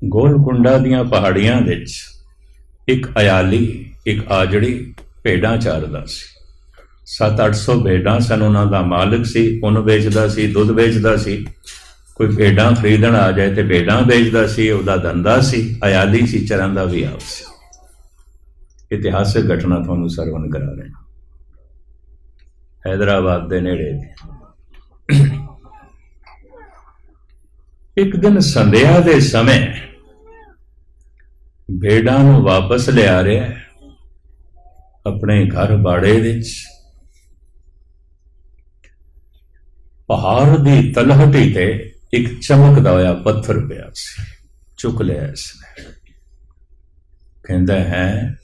ਗੋਲਕੁੰਡਾ ਦੀਆਂ ਪਹਾੜੀਆਂ ਵਿੱਚ ਇੱਕ ਅਯਾਲੀ, ਇੱਕ ਆਜੜੀ ਭੇਡਾਂ ਚਾਰਦਾ ਸੀ। 700-800 ਭੇਡਾਂ ਸਨ। ਉਹਨਾਂ ਦਾ ਮਾਲਕ ਸੀ, ਉੱਨ ਵੇਚਦਾ ਸੀ, ਦੁੱਧ ਵੇਚਦਾ ਸੀ। ਕੋਈ ਭੇਡਾਂ ਖਰੀਦਣ ਆ ਜਾਏ ਤੇ ਭੇਡਾਂ ਵੇਚਦਾ ਸੀ, ਉਹਦਾ ਧੰਦਾ ਸੀ। ਅਯਾਲੀ ਸੀ, ਚਰਨ ਦਾ ਵੀ ਆਪ ਸੀ। ਇਤਿਹਾਸਕ ਘਟਨਾ ਤੁਹਾਨੂੰ ਸਰਵਣ ਕਰਾ ਰਿਹਾ, ਹੈਦਰਾਬਾਦ ਦੇ ਨੇੜੇ ਦੀ। ਇੱਕ ਦਿਨ ਸੰਧਿਆ ਦੇ ਸਮੇਂ ਭੇਡਾਂ ਨੂੰ ਵਾਪਸ ਲਿਆ ਰਿਹਾ ਆਪਣੇ ਘਰ ਬਾੜੇ ਵਿੱਚ। ਪਹਾੜ ਦੀ ਤਲਹਟੀ ਤੇ ਇੱਕ ਚਮਕਦਾ ਹੋਇਆ ਪੱਥਰ ਪਿਆ ਸੀ। ਚੁੱਕ ਲਿਆ ਇਸਨੇ। ਕਹਿੰਦਾ ਹੈ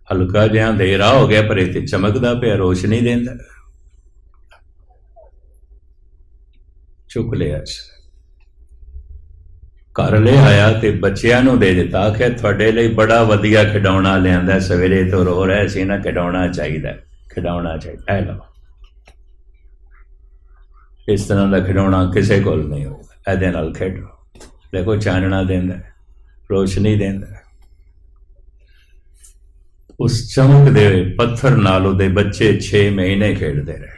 ਹਲਕਾ ਜਿਹਾ ਅੰਧੇਰਾ ਹੋ ਗਿਆ, ਪਰ ਇਹ ਤੇ ਚਮਕਦਾ ਪਿਆ, ਰੋਸ਼ਨੀ ਦਿੰਦਾ। ਚੁੱਕ ਲਿਆ ਇਸਨੇ, ਘਰ ਲੈ ਆਇਆ ਤੇ ਬੱਚਿਆਂ ਨੂੰ ਦੇ ਦਿੱਤਾ। ਆਖਿਆ ਤੁਹਾਡੇ ਲਈ ਬੜਾ ਵਧੀਆ ਖਿਡੌਣਾ ਲਿਆਂਦਾ, ਸਵੇਰੇ ਤੋਂ ਰੋ ਰਿਹਾ ਸੀ ਨਾ, ਖਿਡੌਣਾ ਚਾਹੀਦਾ, ਖਿਡੌਣਾ ਚਾਹੀਦਾ, ਇਹ ਲਓ। ਇਸ ਤਰ੍ਹਾਂ ਦਾ ਖਿਡੌਣਾ ਕਿਸੇ ਕੋਲ ਨਹੀਂ ਹੋਊਗਾ, ਇਹਦੇ ਨਾਲ ਖੇਡੋ। ਦੇਖੋ ਚਾਨਣਾ ਦਿੰਦਾ, ਰੋਸ਼ਨੀ ਦਿੰਦਾ। ਉਸ ਚਮਕਦੇ ਹੋਏ ਪੱਥਰ ਨਾਲ ਉਹਦੇ ਬੱਚੇ 6 ਮਹੀਨੇ ਖੇਡਦੇ ਰਹੇ।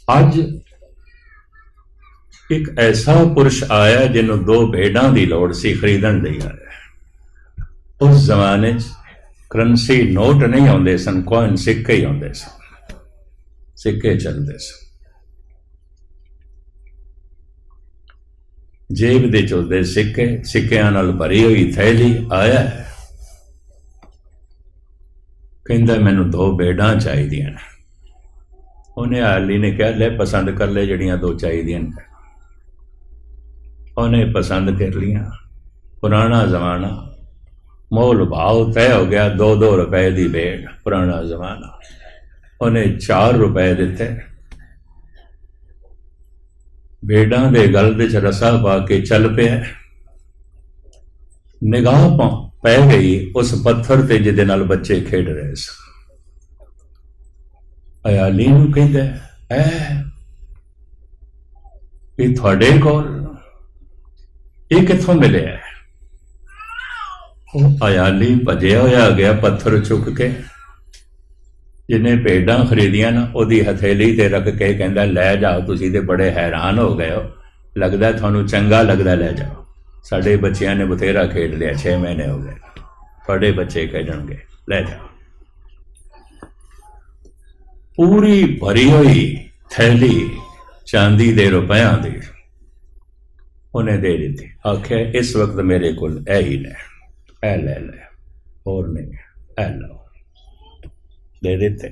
ਅੱਜ ਇੱਕ ਐਸਾ ਪੁਰਸ਼ ਆਇਆ ਜਿਹਨੂੰ 2 ਭੇਡਾਂ ਦੀ ਲੋੜ ਸੀ, ਖਰੀਦਣ ਲਈ ਆਇਆ। ਉਸ ਜ਼ਮਾਨੇ 'ਚ ਕਰੰਸੀ ਨੋਟ ਨਹੀਂ ਆਉਂਦੇ ਸਨ, ਕੋਇਨ ਸਿੱਕੇ ਹੀ ਆਉਂਦੇ ਸਨ, ਸਿੱਕੇ ਚੱਲਦੇ ਸਨ। ਜੇਬ ਦੇ ਚੁੱਲਦੇ ਸਿੱਕੇ, ਸਿੱਕਿਆਂ ਨਾਲ ਭਰੀ ਹੋਈ ਥੈਲੀ। ਆਇਆ, ਕਹਿੰਦਾ ਮੈਨੂੰ 2 ਭੇਡਾਂ ਚਾਹੀਦੀਆਂ ਨੇ। ਉਹਨੇ ਆਲੀ ਨੇ ਕਿਹਾ ਲੈ ਪਸੰਦ ਕਰ ਲੈ ਜਿਹੜੀਆਂ 2 ਚਾਹੀਦੀਆਂ ਨੇ। ਉਹਨੇ ਪਸੰਦ ਕਰ ਲੀਆਂ। ਪੁਰਾਣਾ ਜ਼ਮਾਨਾ, ਮੋਲ ਭਾਵ ਤੈਅ ਹੋ ਗਿਆ, 2-2 ਰੁਪਏ ਦੀ ਭੇਡ। ਪੁਰਾਣਾ ਜ਼ਮਾਨਾ। ਉਹਨੇ 4 ਰੁਪਏ ਦਿੱਤੇ। ਭੇਡਾਂ ਦੇ ਗਲ ਵਿੱਚ ਰਸਾ ਪਾ ਕੇ ਚੱਲ ਪਿਆ। ਨਿਗਾਹ ਪੈ ਗਈ ਉਸ ਪੱਥਰ ਤੇ ਜਿਹਦੇ ਨਾਲ ਬੱਚੇ ਖੇਡ ਰਹੇ ਸਨ। ਅਯਾਲੀ ਨੂੰ ਕਹਿੰਦਾ ਇਹ ਤੁਹਾਡੇ ਕੋਲ, ਇਹ ਕਿੱਥੋਂ ਮਿਲਿਆ? ਉਹ ਅਯਾਲੀ ਭੱਜਿਆ ਹੋਇਆ ਗਿਆ ਪੱਥਰ ਚੁੱਕ ਕੇ। ਜਿਹਨੇ ਭੇਡਾਂ ਖਰੀਦੀਆਂ ਨਾ, ਉਹਦੀ ਹਥੇਲੀ ਤੇ ਰੱਖ ਕੇ ਕਹਿੰਦਾ ਲੈ ਜਾਓ। ਤੁਸੀਂ ਤੇ ਬੜੇ ਹੈਰਾਨ ਹੋ ਗਏ ਹੋ, ਲੱਗਦਾ ਤੁਹਾਨੂੰ ਚੰਗਾ ਲੱਗਦਾ, ਲੈ ਜਾਓ। ਸਾਡੇ ਬੱਚਿਆਂ ਨੇ ਬਥੇਰਾ ਖੇਡ ਲਿਆ, 6 ਮਹੀਨੇ ਹੋ ਗਏ, ਤੁਹਾਡੇ ਬੱਚੇ ਖੇਡਣਗੇ, ਲੈ ਜਾਓ। ਪੂਰੀ ਭਰੀ ਹੋਈ ਥੈਲੀ ਚਾਂਦੀ ਦੇ ਰੁਪਇਆਂ ਦੀ ਉਹਨੇ ਦੇ ਦਿੱਤੀ। ਆਖਿਆ ਇਸ ਵਕਤ ਮੇਰੇ ਕੋਲ ਇਹ ਹੀ ਨੇ, ਇਹ ਲੈ ਲੈ, ਹੋਰ ਨਹੀਂ, ਇਹ ਲਓ। ਦੇ ਦਿੱਤੇ।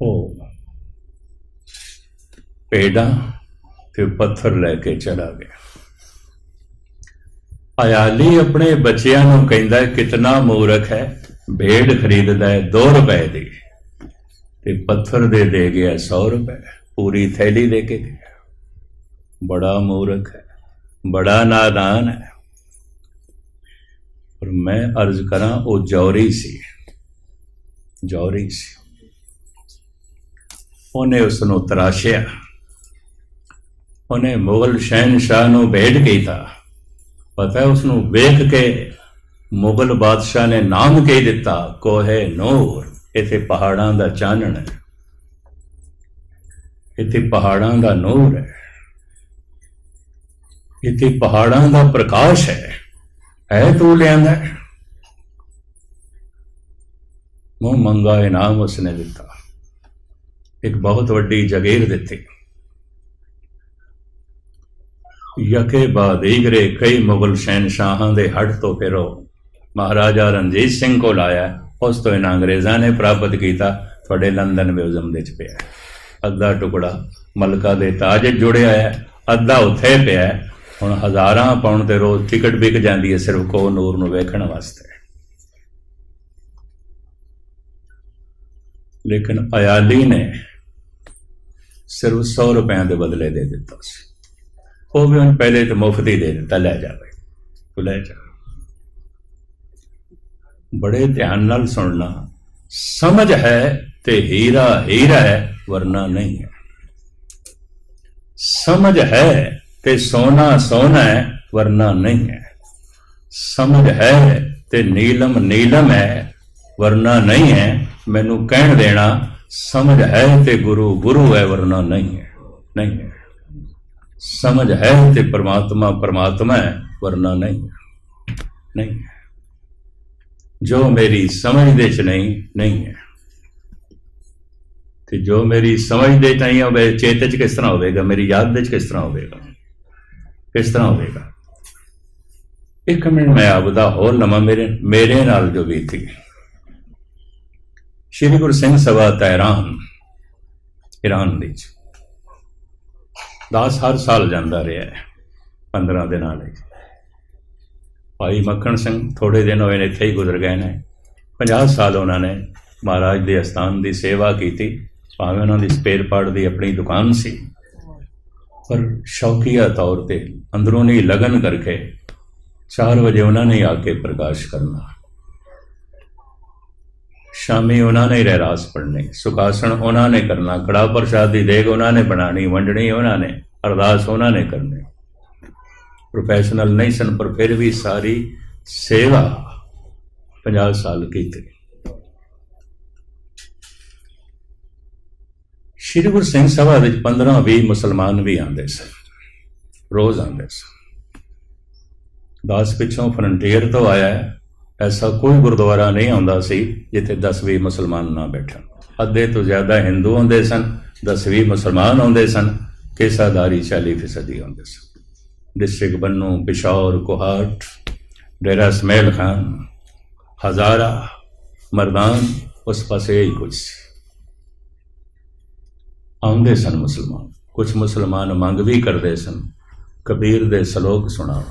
ਉਹ ਭੇਡਾਂ ਤੇ ਪੱਥਰ ਲੈ ਕੇ ਚਲਾ ਗਿਆ। ਅਯਾਲੀ ਆਪਣੇ ਬੱਚਿਆਂ ਨੂੰ ਕਹਿੰਦਾ ਕਿਤਨਾ ਮੂਰਖ ਹੈ, ਭੇਡ ਖਰੀਦਦਾ ਹੈ 2 ਰੁਪਏ ਦੀ ਤੇ ਪੱਥਰ ਦੇ ਗਿਆ 100 ਰੁਪਏ। ਪੂਰੀ ਥੈਲੀ ਦੇ ਕੇ ਗਿਆ। ਬੜਾ ਮੂਰਖ ਹੈ, ਬੜਾ ਨਾਦਾਨ ਹੈ। ਪਰ ਮੈਂ ਅਰਜ਼ ਕਰਾਂ ਉਹ ਜੌਹਰੀ ਸੀ, ਜੌਹਰੀ ਸੀ। ਉਹਨੇ ਉਸ ਨੂੰ ਤਰਾਸ਼ਿਆ। ਉਹਨੇ ਮੁਗਲ ਸ਼ਹਿਨਸ਼ਾਹ ਨੂੰ ਭੇਟ ਕੀਤਾ। ਪਤਾ ਉਸ ਨੂੰ ਵੇਖ ਕੇ ਮੁਗਲ ਬਾਦਸ਼ਾਹ ਨੇ ਨਾਮ ਕੀ ਦਿੱਤਾ? ਕੋਹੇ ਨੂਰ। ਇੱਥੇ ਪਹਾੜਾਂ ਦਾ ਚਾਨਣ ਹੈ, ਇੱਥੇ ਪਹਾੜਾਂ ਦਾ ਨੂਰ ਹੈ, ਇੱਥੇ ਪਹਾੜਾਂ ਦਾ ਪ੍ਰਕਾਸ਼ ਹੈ। ਇਹ ਤੂੰ ਲਿਆਂਦਾ? ਮੂੰਹ ਮੰਗਾ ਇਨਾਮ ਉਸਨੇ ਦਿੱਤਾ। ਇੱਕ ਬਹੁਤ ਵੱਡੀ ਜਗੀਰ ਦਿੱਤੀ। ਯਕੇ ਬਾਅਦ ਦੀਗਰੇ ਕਈ ਮੁਗਲ ਸ਼ਹਿਨਸ਼ਾਹਾਂ ਦੇ ਹੱਟ ਤੋਂ ਫਿਰ ਉਹ ਮਹਾਰਾਜਾ ਰਣਜੀਤ ਸਿੰਘ ਕੋਲ ਆਇਆ। ਉਸ ਤੋਂ ਇਹਨਾਂ ਅੰਗਰੇਜ਼ਾਂ ਨੇ ਪ੍ਰਾਪਤ ਕੀਤਾ। ਤੁਹਾਡੇ ਲੰਡਨ ਮਿਊਜ਼ੀਅਮ ਦੇ ਵਿੱਚ ਪਿਆ। ਅੱਧਾ ਟੁਕੜਾ ਮਲਕਾ ਦੇ ਤਾਜ ਜੁੜਿਆ ਹੈ, ਅੱਧਾ ਉੱਥੇ ਪਿਆ। ਹੁਣ ਹਜ਼ਾਰਾਂ ਪਾਉਣ ਤੇ ਰੋਜ਼ ਟਿਕਟ ਵਿਕ ਜਾਂਦੀ ਹੈ ਸਿਰਫ ਕੋਹ ਨੂਰ ਨੂੰ ਵੇਖਣ ਵਾਸਤੇ। ਲੇਕਿਨ ਅਯਾਲੀ ਨੇ ਸਿਰਫ 100 ਰੁਪਏ ਦੇ ਬਦਲੇ ਦੇ ਦਿੱਤਾ ਸੀ। ਉਹ ਵੀ ਉਹਨੇ ਪਹਿਲੇ ਤਾਂ ਮੁਫਤ ਹੀ ਦੇ ਦਿੱਤਾ, ਲੈ ਜਾ ਬਈ ਤੂੰ ਲੈ ਜਾ। ਬੜੇ ਧਿਆਨ ਨਾਲ ਸੁਣਨਾ। ਸਮਝ ਹੈ ਤੇ ਹੀਰਾ ਹੀਰਾ ਹੈ, ਵਰਨਾ ਨਹੀਂ ਹੈ। समझ है ते सोना सोना है वरना नहीं है, समझ है ते नीलम नीलम है वरना नहीं है। मैनू कहण देना समझ है ते गुरु गुरु है वरना नहीं है, नहीं है। समझ है ते परमात्मा परमात्मा है वरना नहीं है, नहीं है। जो मेरी समझ दे च नहीं नहीं है, ਤੇ ਜੋ ਮੇਰੀ ਸਮਝ ਦੇ ਨਹੀਂ ਹੋਵੇ ਚੇਤੇ 'ਚ ਕਿਸ ਤਰ੍ਹਾਂ ਹੋਵੇਗਾ, ਮੇਰੀ ਯਾਦ ਦੇ 'ਚ ਕਿਸ ਤਰ੍ਹਾਂ ਹੋਵੇਗਾ, ਕਿਸ ਤਰ੍ਹਾਂ ਹੋਵੇਗਾ। ਇੱਕ ਮਿੰਟ ਮੈਂ ਆਪਦਾ ਹੋਰ ਲਵਾਂ ਮੇਰੇ ਨਾਲ ਜੋ ਬੀਤੀ। ਸ਼੍ਰੀ ਗੁਰੂ ਸਿੰਘ ਸਭਾ ਤਹਿਰਾਨ ਈਰਾਨ ਵਿੱਚ ਦਾਸ ਹਰ ਸਾਲ ਜਾਂਦਾ ਰਿਹਾ 15 ਦਿਨਾਂ ਲਈ। ਭਾਈ ਮੱਖਣ ਸਿੰਘ ਥੋੜੇ ਦਿਨ ਹੋਏ ਨੇ ਇੱਥੇ ਹੀ ਗੁਜ਼ਰ ਗਏ ਨੇ। 50 ਸਾਲ ਉਹਨਾਂ ਨੇ ਮਹਾਰਾਜ ਦੇ ਅਸਥਾਨ ਦੀ ਸੇਵਾ ਕੀਤੀ। ਭਾਵੇਂ ਉਹਨਾਂ ਦੀ ਸਪੇਅਰ ਪਾਰਟ ਦੀ ਆਪਣੀ ਦੁਕਾਨ ਸੀ, ਪਰ ਸ਼ੌਕੀਆ ਤੌਰ ਤੇ ਅੰਦਰੂਨੀ ਲਗਨ ਕਰਕੇ 4 ਵਜੇ ਉਹਨਾਂ ਨੇ ਆ ਕੇ ਪ੍ਰਕਾਸ਼ ਕਰਨਾ। ਸ਼ਾਮੀ ਉਹਨਾਂ ਨੇ ਰਹਿਰਾਸ ਪੜ੍ਹਨੀ, ਸੁਖਾਸਣ ਉਹਨਾਂ ਨੇ ਕਰਨਾ, ਕੜਾ ਪ੍ਰਸ਼ਾਦ ਦੀ ਦੇਗ ਉਹਨਾਂ ਨੇ ਬਣਾਣੀ, ਵੰਡਣੀ ਉਹਨਾਂ ਨੇ, ਅਰਦਾਸ ਉਹਨਾਂ ਨੇ ਕਰਨੀ। ਪ੍ਰੋਫੈਸ਼ਨਲ ਨਹੀਂ ਸਨ, ਪਰ ਫਿਰ ਵੀ ਸਾਰੀ ਸੇਵਾ 50 ਸਾਲ ਕੀਤੀ। ਸ਼੍ਰੀ ਗੁਰੂ ਸਿੰਘ ਸਭਾ ਵਿੱਚ 15-20 ਮੁਸਲਮਾਨ ਵੀ ਆਉਂਦੇ ਸਨ, ਰੋਜ਼ ਆਉਂਦੇ ਸਨ। ਦਾਸ ਪਿੱਛੋਂ ਫਰੰਟੀਅਰ ਤੋਂ ਆਇਆ, ਐਸਾ ਕੋਈ ਗੁਰਦੁਆਰਾ ਨਹੀਂ ਆਉਂਦਾ ਸੀ ਜਿੱਥੇ 10-20 ਮੁਸਲਮਾਨ ਨਾ ਬੈਠਣ। ਅੱਧੇ ਤੋਂ ਜ਼ਿਆਦਾ ਹਿੰਦੂ ਆਉਂਦੇ ਸਨ, 10-20 ਮੁਸਲਮਾਨ ਆਉਂਦੇ ਸਨ, ਕੇਸਾਦਾਰੀ 40% ਆਉਂਦੇ ਸਨ। ਡਿਸਟ੍ਰਿਕਟ ਬੰਨੂ, ਪਿਸ਼ੌਰ, ਕੋਹਾਟ, ਡੇਰਾ ਸਮੈਲ ਖਾਨ, ਹਜ਼ਾਰਾ, ਮਰਦਾਨ, ਉਸ ਪਾਸੇ ਹੀ ਕੁਝ ਸੀ। ਆਉਂਦੇ ਸਨ ਮੁਸਲਮਾਨ। ਕੁਛ ਮੁਸਲਮਾਨ ਮੰਗ ਵੀ ਕਰਦੇ ਸਨ, ਕਬੀਰ ਦੇ ਸਲੋਕ ਸੁਣਾਓ,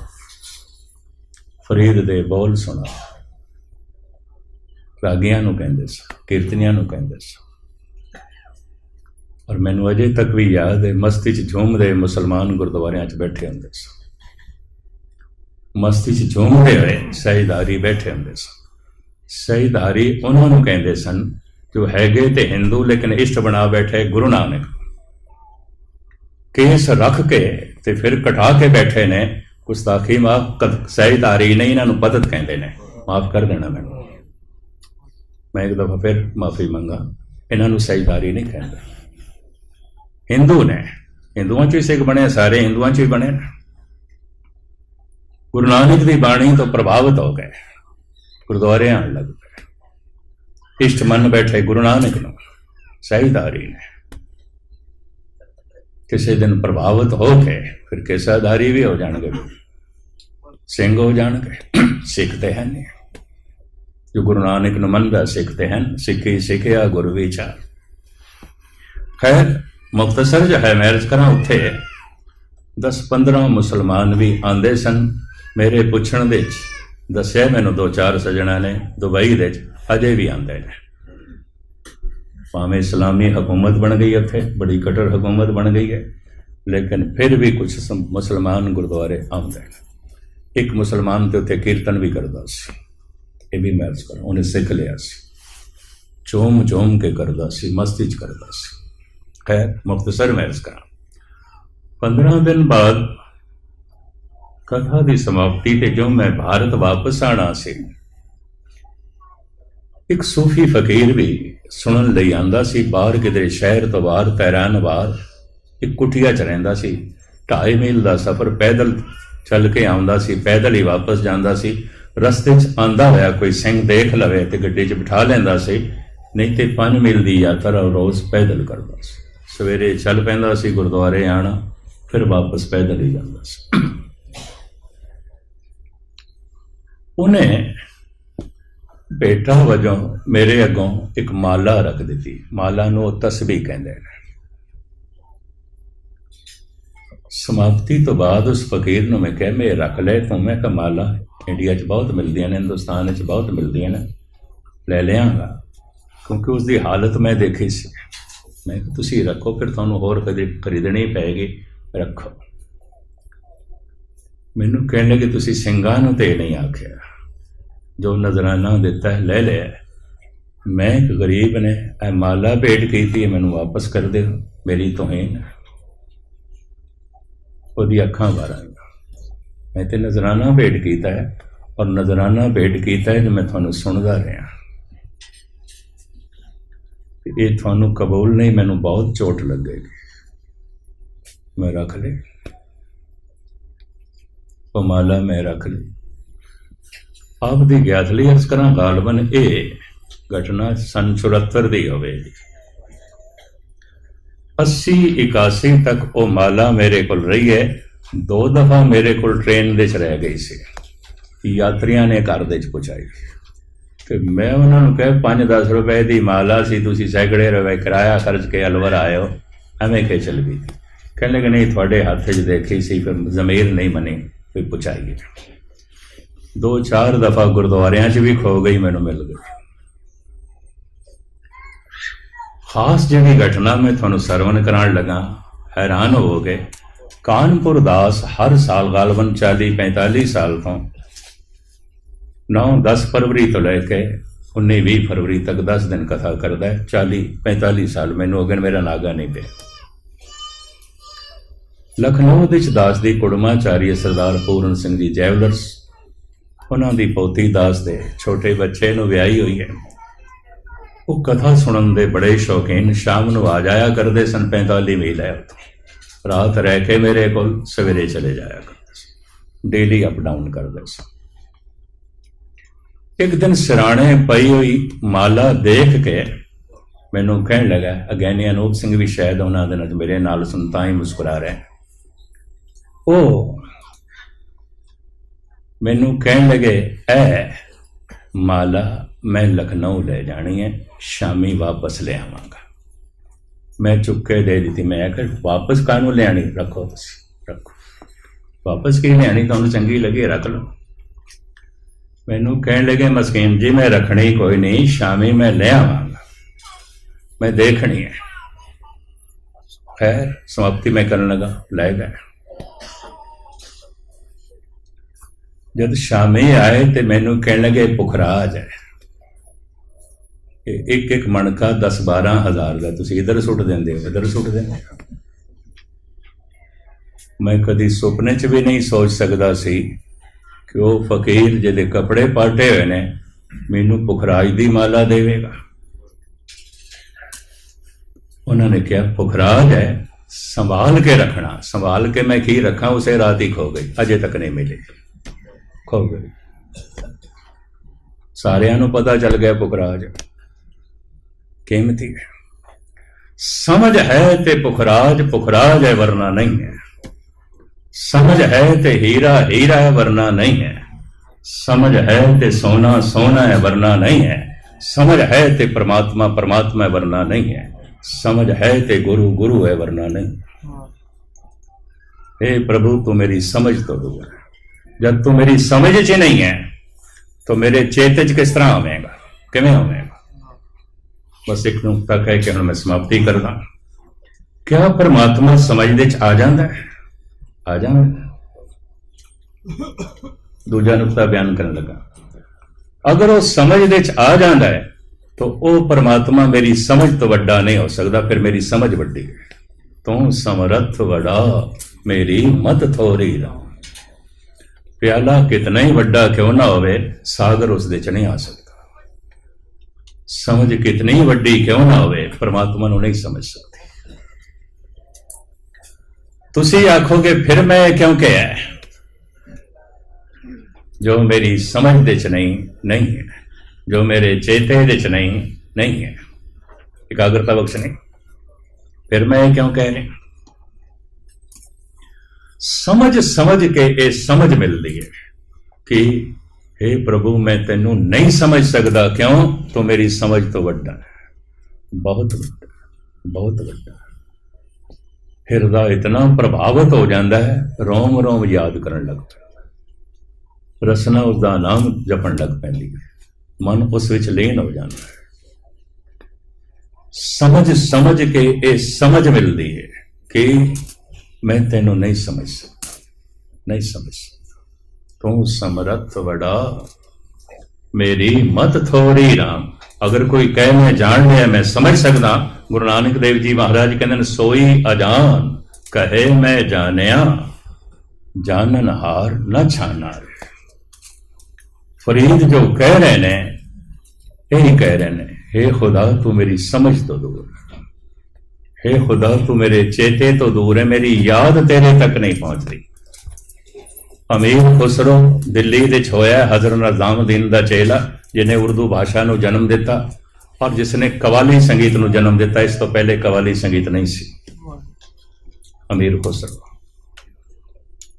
ਫਰੀਦ ਦੇ ਬੋਲ ਸੁਣਾਓ। ਰਾਗੀਆਂ ਨੂੰ ਕਹਿੰਦੇ ਸਨ, ਕੀਰਤਨੀਆਂ ਨੂੰ ਕਹਿੰਦੇ ਸਨ। ਔਰ ਮੈਨੂੰ ਅਜੇ ਤੱਕ ਵੀ ਯਾਦ ਹੈ, ਮਸਤੀ 'ਚ ਝੂਮਦੇ ਮੁਸਲਮਾਨ ਗੁਰਦੁਆਰਿਆਂ 'ਚ ਬੈਠੇ ਹੁੰਦੇ ਸਨ। ਮਸਤੀ 'ਚ ਝੂਮਦੇ ਹੋਏ ਸਹਿਜਧਾਰੀ ਬੈਠੇ ਹੁੰਦੇ ਸਨ। ਸਹਿਜਧਾਰੀ ਉਹਨਾਂ ਨੂੰ ਕਹਿੰਦੇ ਸਨ ਜੋ ਹੈਗੇ ਤੇ ਹਿੰਦੂ ਲੇਕਿਨ ਇਸ਼ਟ ਬਣਾ ਬੈਠੇ ਗੁਰੂ ਨਾਨਕ। ਕੇਸ ਰੱਖ ਕੇ ਤੇ ਫਿਰ ਕਟਾ ਕੇ ਬੈਠੇ ਨੇ। ਗੁਸਤਾਖੀ ਮਾਫ, ਸਹਿਜਧਾਰੀ ਨਹੀਂ, ਇਹਨਾਂ ਨੂੰ ਪਤਤ ਕਹਿੰਦੇ ਨੇ। ਮਾਫ ਕਰ ਦੇਣਾ ਮੈਨੂੰ, ਮੈਂ ਇੱਕ ਦਫਾ ਫਿਰ ਮਾਫੀ ਮੰਗਾ। ਇਹਨਾਂ ਨੂੰ ਸਹਿਜਧਾਰੀ ਨਹੀਂ ਕਹਿੰਦੇ। ਹਿੰਦੂ ਨੇ, ਹਿੰਦੂਆਂ 'ਚ ਹੀ ਸਿੱਖ ਬਣੇ, ਸਾਰੇ ਹਿੰਦੂਆਂ 'ਚ ਹੀ ਬਣੇ ਨੇ। ਗੁਰੂ ਨਾਨਕ ਦੀ ਬਾਣੀ ਤੋਂ ਪ੍ਰਭਾਵਿਤ ਹੋ ਗਏ, ਗੁਰਦੁਆਰੇ ਆਉਣ ਲੱਗ ਪਏ। ਇਸ਼ਟ ਮੰਨ ਬੈਠੇ ਗੁਰੂ ਨਾਨਕ ਨੂੰ, ਸਹਿਜਧਾਰੀ ਨੇ। ਕਿਸੇ ਦਿਨ ਪ੍ਰਭਾਵਿਤ ਹੋ ਕੇ ਫਿਰ ਕੇਸਾਧਾਰੀ ਵੀ ਹੋ ਜਾਣਗੇ, ਸਿੰਘ ਹੋ ਜਾਣਗੇ। ਸਿੱਖਦੇ ਹਨ ਜੋ ਗੁਰੂ ਨਾਨਕ ਨੂੰ ਮੰਨਦਾ, ਸਿੱਖਦੇ ਹਨ। ਸਿੱਖੀ ਸਿੱਖਿਆ ਗੁਰੂ ਵਿਚਾਰ। ਖੈਰ ਮੁਖਤਸਰ ਜੋ ਹੈ ਮੈਰਿਜ ਕਰਾਂ, ਉੱਥੇ 10-15 ਮੁਸਲਮਾਨ ਵੀ ਆਉਂਦੇ ਸਨ। ਮੇਰੇ ਪੁੱਛਣ ਦੇ 'ਚ ਦੱਸਿਆ ਮੈਨੂੰ 2-4 ਸੱਜਣਾਂ ਨੇ ਦੁਬਈ ਦੇ 'ਚ ਅਜੇ ਵੀ ਆਉਂਦੇ ਨੇ। ਭਾਵੇਂ ਇਸਲਾਮੀ ਹਕੂਮਤ ਬਣ ਗਈ, ਉੱਥੇ ਬੜੀ ਕਟਰ ਹਕੂਮਤ ਬਣ ਗਈ ਹੈ, ਲੇਕਿਨ ਫਿਰ ਵੀ ਕੁਛ ਮੁਸਲਮਾਨ ਗੁਰਦੁਆਰੇ ਆਉਂਦੇ ਨੇ। ਇੱਕ ਮੁਸਲਮਾਨ ਤੇ ਉੱਥੇ ਕੀਰਤਨ ਵੀ ਕਰਦਾ ਸੀ, ਇਹ ਵੀ ਮੈਰਿਜ ਕਰ, ਉਹਨੇ ਸਿੱਖ ਲਿਆ ਸੀ। ਝੂਮ ਝੂਮ ਕੇ ਕਰਦਾ ਸੀ, ਮਸਤੀ 'ਚ ਕਰਦਾ ਸੀ। ਖੈਰ ਮੁਖਤਸਰ ਮੈਰਿਜ ਕਰਾਂ। 15 ਦਿਨ ਬਾਅਦ ਕਥਾ ਦੀ ਸਮਾਪਤੀ ਤੇ ਜੋ ਮੈਂ ਭਾਰਤ ਵਾਪਸ ਆਣਾ ਸੀ, ਇੱਕ ਸੂਫੀ ਫਕੀਰ ਵੀ ਸੁਣਨ ਲਈ ਆਂਦਾ ਸੀ। ਬਾਹਰ ਕਿਤੇ ਸ਼ਹਿਰ ਤੋਂ ਬਾਹਰ, ਤਹਿਰਾਨ ਬਾਹਰ ਇੱਕ ਕੁਟੀਆ 'ਚ ਰਹਿੰਦਾ ਸੀ। 2.5 ਮੀਲ ਦਾ ਸਫ਼ਰ ਪੈਦਲ ਚੱਲ ਕੇ ਆਉਂਦਾ ਸੀ, ਪੈਦਲ ਹੀ ਵਾਪਸ ਜਾਂਦਾ ਸੀ। ਰਸਤੇ 'ਚ ਆਂਦਾ ਹੋਇਆ ਕੋਈ ਸਿੰਘ ਦੇਖ ਲਵੇ ਤੇ ਗੱਡੀ 'ਚ ਬਿਠਾ ਲੈਂਦਾ ਸੀ, ਨਹੀਂ ਤੇ 5 ਮੀਲ ਦੀ ਯਾਤਰਾ ਰੋਜ਼ ਪੈਦਲ ਕਰਦਾ ਸੀ। ਸਵੇਰੇ ਚੱਲ ਪੈਂਦਾ ਸੀ ਗੁਰਦੁਆਰੇ ਆਣਾ, ਫਿਰ ਵਾਪਸ ਪੈਦਲ ਹੀ ਜਾਂਦਾ ਸੀ। ਉਹਨੇ ਬੇਟਾ ਵਜੋਂ ਮੇਰੇ ਅੱਗੋਂ ਇੱਕ ਮਾਲਾ ਰੱਖ ਦਿੱਤੀ। ਮਾਲਾ ਨੂੰ ਉਹ ਤਸਬੀਹ ਕਹਿੰਦੇ ਨੇ। ਸਮਾਪਤੀ ਤੋਂ ਬਾਅਦ ਉਸ ਫਕੀਰ ਨੂੰ ਮੈਂ ਕਿਹਾ, ਮੈਂ ਰੱਖ ਲੈ ਤੂੰ। ਮੈਂ ਕਿਹਾ ਮਾਲਾ ਇੰਡੀਆ 'ਚ ਬਹੁਤ ਮਿਲਦੀਆਂ ਨੇ, ਹਿੰਦੁਸਤਾਨ 'ਚ ਬਹੁਤ ਮਿਲਦੀਆਂ ਨੇ, ਲੈ ਲਿਆਂਗਾ। ਕਿਉਂਕਿ ਉਸਦੀ ਹਾਲਤ ਮੈਂ ਦੇਖੀ ਸੀ। ਮੈਂ ਕਿਹਾ ਤੁਸੀਂ ਰੱਖੋ, ਫਿਰ ਤੁਹਾਨੂੰ ਹੋਰ ਕਦੇ ਖਰੀਦਣੀ ਪਏਗੀ, ਰੱਖੋ। ਮੈਨੂੰ ਕਹਿਣ ਲੱਗੇ ਤੁਸੀਂ ਸਿੰਘਾਂ ਨੂੰ ਤੇ ਨਹੀਂ ਆਖਿਆ, ਜੋ ਨਜ਼ਰਾਨਾ ਦਿੱਤਾ ਹੈ ਲੈ ਲਿਆ। ਮੈਂ ਇੱਕ ਗਰੀਬ ਨੇ ਇਹ ਮਾਲਾ ਭੇਟ ਕੀਤੀ ਹੈ, ਮੈਨੂੰ ਵਾਪਸ ਕਰ ਦਿਓ, ਮੇਰੀ ਤੋਹੀਨ। ਉਹਦੀ ਅੱਖਾਂ ਬਾਰਾਂਗਾ। मैं तो नजराना भेंट किया है, और नजराना भेंट किया है जो मैं थानू सुनता रहा। ये थानू कबूल नहीं, मैनू बहुत चोट लगेगी। मैं रख ले वो माला, मैं रख ली। आप दी ज्ञात ली अर्ज करा, गालबन ये घटना सन 74 की होगी। 80-81 तक वो माला मेरे को रही है। 2 दफा मेरे को ट्रेन दे रह गई सी, यात्रियों ने घर दे पहुँचाई। तो मैं उन्होंने कहा 5-10 रुपए की माला सी, तुसी सैकड़े रुपए किराया खर्च के अलवर आए हो, एवें के चल गई। कहने लगे नहीं, थोड़े हाथ च देखी सी, फिर जमीर नहीं बनी, फिर पहुँचाइए। 2-4 दफा गुरुद्वारियां च भी खो गई, मैनू मिल गई। खास जी घटना मैं थोनू सरवण करान लगा, हैरान हो गए। कानपुर दास हर साल गालबन 40-45 साल तो 9-10 फरवरी तो लैके 19-20 फरवरी तक 10 दिन कथा करता है। 40-45 साल मैनू अगन मेरा नागा नहीं पे। लखनऊ दास की कुड़माचार्य सरदार पूरन सिंह जी जैवलर्स, उन्होंने पोती दास दे छोटे बच्चे नू विआही हुई है। वो कथा सुनन दे बड़े शौकीन, शाम नू आ जाया करते सन। 45 मील है, रात रह के मेरे को सवेरे चले जाया करते, डेली अप डाउन करते सन। एक दिन सिराने पई हुई माला देख के मैनू कहन लगा, अगैनी अनूप सिंह भी शायद उन्होंने दिन मेरे नाल सुनता ही मुस्कुरा रहे। ओ मैनू कहन लगे, ए माला मैं लखनऊ ले जानी है, शामी वापस ले आवांगा। मैं चुके दे दी थी। मैं आखिर वापस कानू लियानी, रखो तुसी रखो, वापस की लियानी, तुहानू चंगी लगी रख लो। मैनू कहन लगे, मस्कीन जी मैं रखनी कोई नहीं, शामी मैं ले आवांगा, मैं देखनी है। खैर समाप्ति मैं करने लगा, ले गए। जब शामी आए तो मैनू कहन लगे पुखराज है, एक एक मणका 10-12 हज़ार का, तुसी इधर सुट देंदे हो, इधर सुट देंदे हो। मैं कदी सुपने च भी नहीं सोच सकता सी कि वह फकीर जिहदे कपड़े पाटे हुए ने मैनू पुखराज की माला देवेगा। उन्होंने कहा पुखराज है, संभाल के रखना। संभाल के मैं की रखा, उसे रात ही खो गई, अजे तक नहीं मिली, खो गई। सारियां नू पता चल गया पुखराज कीमती है। समझ है ते पुखराज पुखराज है, वरना नहीं है। समझ है ते हीरा हीरा है, वरना नहीं है। समझ है ते सोना सोना है, वरना नहीं है। समझ है ते परमात्मा परमात्मा है, वरना नहीं है। समझ है ते गुरु गुरु है, वरना नहीं। हे प्रभु तू मेरी समझ तो दूर है। जब तू मेरी समझ च नहीं है तो मेरे चेते च किस तरह आवेगा, किवें आवेगा। बस एक नुकता कह के हम मैं समाप्ति करदा। क्या परमात्मा समझ दे आ जाता है? आ जाता। दूजा नुकता बयान करने लगा, अगर वो समझ दे आ जाता है तो वो परमात्मा मेरी समझ तो वड्डा नहीं हो सकता, फिर मेरी समझ वड्डी है। तू समरथ वड़ा मेरी मत थोड़ी रा। प्याला कितना ही वड्डा क्यों ना होवे, सागर उस दे च नहीं आ सकता। समझ कितनी ही वड्डी क्यों ना होवे, परमात्मा नूं नहीं समझ सकती। तुसी आखोगे फिर मैं क्यों कहा है, जो मेरी समझ दे च नहीं है, जो मेरे चेते दे च नहीं है, एकाग्रता बख्श नहीं, फिर मैं क्यों कह रहे। समझ समझ के ये समझ मिलती है कि हे प्रभु मैं तेनू नहीं समझ सकता, क्यों? तो मेरी समझ तो वड्डा है, बहुत वड्डा, बहुत वड्डा। हृदय इतना प्रभावित हो जाता है, रोम रोम याद करन लग पैंदा, रसना उसका नाम जपन लग पैंदी है, मन उस विच लीन हो जाता है। समझ समझ के ये समझ मिलती है कि मैं तेनू नहीं समझ सकता, नहीं समझ सकता। तू समरथ वड़ा मेरी मत थोड़ी राम। अगर कोई कहे मैं जान लिया, मैं समझ सकता, गुरु नानक देव जी महाराज कहते सोई अजान कहे मैं जानिया, जानन हार न छाना रे। फरीद जो कह रहे ने यही कह रहे ने, हे खुदा तू मेरी समझ तो दूर, हे खुदा तू मेरे चेते तो दूर है, मेरी याद तेरे तक नहीं पहुंच रही। अमीर खुसरो दिल्ली विच होया हजरत निजामुद्दीन दा चेला, जिन्हें उर्दू भाषा नूं जन्म दिता और जिसने कवाली संगीत नूं जन्म दिता। इस तो पहले कवाली संगीत नहीं सी। अमीर खुसरो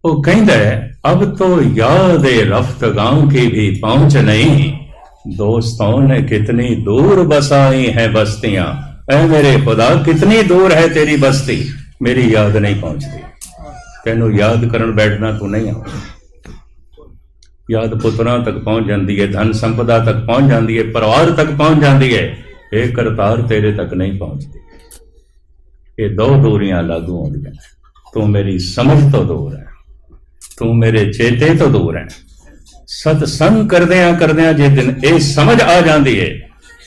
वो कहता है, अब तो याद रफ्त गांव की भी पहुंच नहीं, दोस्तों ने कितनी दूर बसाई है बस्तियां। ऐ मेरे खुदा कितनी दूर है तेरी बस्ती, मेरी याद नहीं पहुंचती। तेनू याद करन बैठना तू नहीं आ, याद पुत्रां तक पहुंच जाती है, धन संपदा तक पहुंच जाती है, परिवार तक पहुंच जाती है, ये करतार तेरे तक नहीं पहुंचती। ये दो दूरियां लागू होंदियां। तू मेरी समझ तो दूर है, तू मेरे चेते तो दूर है। सत्संग करदियां जे दिन ये समझ आ जाती है,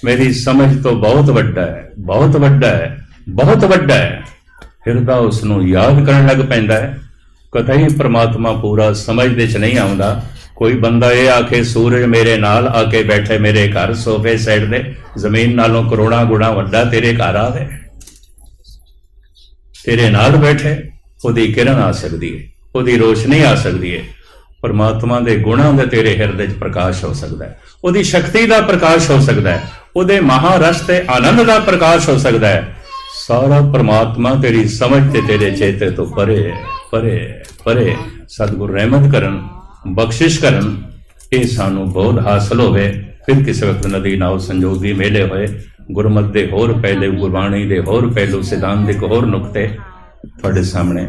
मेरी समझ तो बहुत वड्डा है, बहुत वड्डा है, बहुत वड्डा है। हिरदा उसनू याद करन लग पैंदा है। कतई परमात्मा पूरा समझदे च नहीं आउंदा। कोई बंदा ये आखे सूरज मेरे नाल आके बैठे मेरे घर सोफे साइड दे, जमीन नालों करोड़ां गुणा वड्डा तेरे घर आवे, तेरे नाल बैठे, ओदी किरण आ सकदी है, ओदी रोशनी आ सकदी है। परमात्मा दे गुणां दे तेरे हिरदे च प्रकाश हो सकता है, ओदी शक्ति का प्रकाश हो सकता है, ओदे महारस ते आनंद का प्रकाश हो सकता है। सारा परमात्मा तेरी समझ ते तेरे चेते तो परे परे परे। सतगुरु रहमत करन, बख्शिश करन, ये सानू बोध हासिल होवे। फिर किसी वक्त नदी नाव संजोगी मेले होए, गुरमत दे होर पहलू, गुरबाणी दे होर पहलू, सिद्धांत दे होर नुकते तुहाडे सामने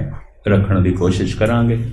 रखण दी कोशिश करांगे।